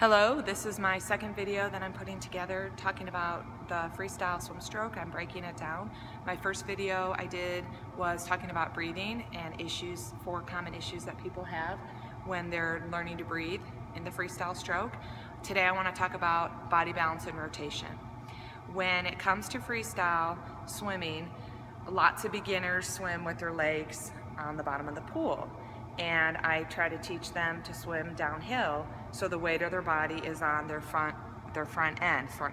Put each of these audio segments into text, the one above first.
Hello, this is my second video that I'm putting together talking about the freestyle swim stroke. I'm breaking it down. My first video I did was talking about breathing and four common issues that people have when they're learning to breathe in the freestyle stroke. Today I want to talk about body balance and rotation. When it comes to freestyle swimming, lots of beginners swim with their legs on the bottom of the pool. And I try to teach them to swim downhill so the weight of their body is on their front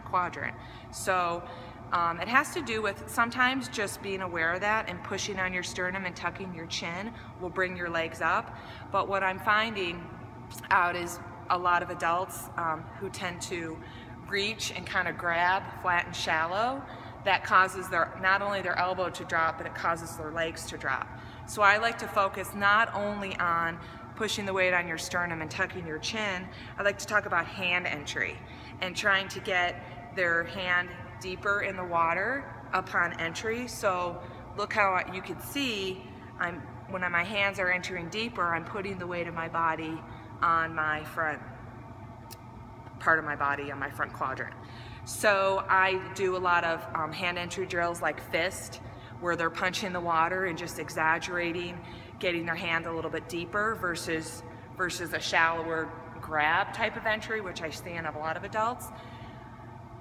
quadrant. So it has to do with sometimes just being aware of that and pushing on your sternum and tucking your chin will bring your legs up. But what I'm finding out is a lot of adults who tend to reach and kind of grab flat and shallow, that causes not only their elbow to drop, but it causes their legs to drop. So I like to focus not only on pushing the weight on your sternum and tucking your chin, I like to talk about hand entry and trying to get their hand deeper in the water upon entry. So look how you can see, when my hands are entering deeper, I'm putting the weight of my body on my front part of my body, on my front quadrant. So I do a lot of hand entry drills like fist, where they're punching the water and just exaggerating, getting their hand a little bit deeper versus a shallower grab type of entry, which I see in a lot of adults.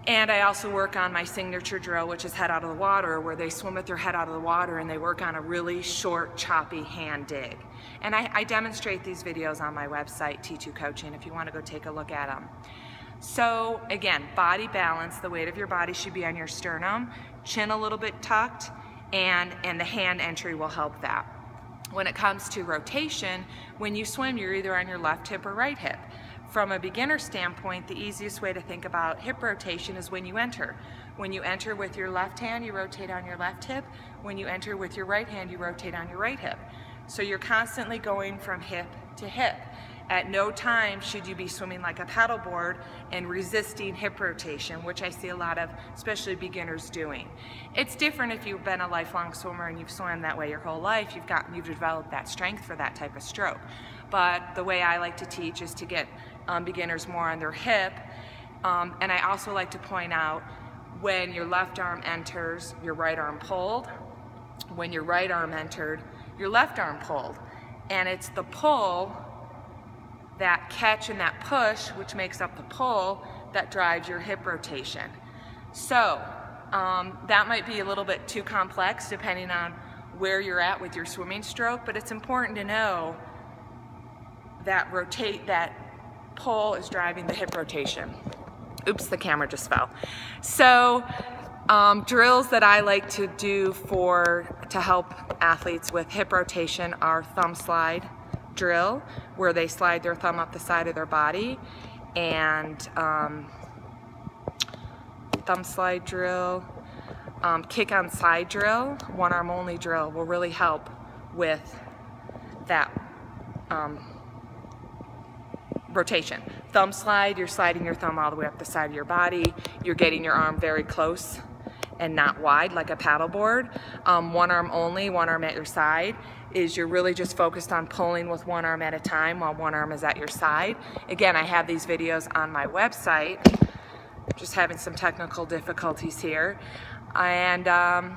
And I also work on my signature drill, which is head out of the water, where they swim with their head out of the water and they work on a really short, choppy hand dig. And I demonstrate these videos on my website, T2 Coaching, if you want to go take a look at them. So again, body balance, the weight of your body should be on your sternum, chin a little bit tucked, and the hand entry will help that. When it comes to rotation, when you swim, you're either on your left hip or right hip. From a beginner standpoint, the easiest way to think about hip rotation is when you enter. When you enter with your left hand, you rotate on your left hip. When you enter with your right hand, you rotate on your right hip. So you're constantly going from hip to hip. At no time should you be swimming like a paddleboard and resisting hip rotation, which I see a lot of, especially beginners, doing. It's different if you've been a lifelong swimmer and you've swum that way your whole life. You've developed that strength for that type of stroke. But the way I like to teach is to get beginners more on their hip. And I also like to point out, when your left arm enters, your right arm pulled. When your right arm entered, your left arm pulled. And it's the pull, that catch and that push, which makes up the pull, that drives your hip rotation. So that might be a little bit too complex depending on where you're at with your swimming stroke, but it's important to know that that pull is driving the hip rotation. Oops, the camera just fell. So drills that I like to do to help athletes with hip rotation are thumb slide drill, where they slide their thumb up the side of their body, and thumb slide drill, kick on side drill, one arm only drill will really help with that rotation. Thumb slide, you're sliding your thumb all the way up the side of your body, you're getting your arm very close and not wide like a paddleboard. One arm only, one arm at your side, is you're really just focused on pulling with one arm at a time while one arm is at your side. Again, I have these videos on my website. Just having some technical difficulties here. And I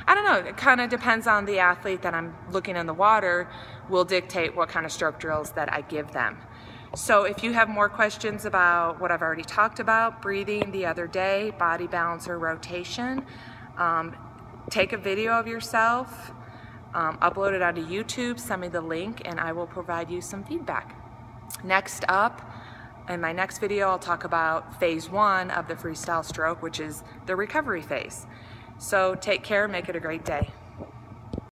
don't know, it kind of depends on the athlete that I'm looking in the water, will dictate what kind of stroke drills that I give them. So if you have more questions about what I've already talked about, breathing the other day, body balance or rotation, take a video of yourself, upload it onto YouTube, send me the link, and I will provide you some feedback. Next up, in my next video, I'll talk about phase 1 of the freestyle stroke, which is the recovery phase. So take care, make it a great day.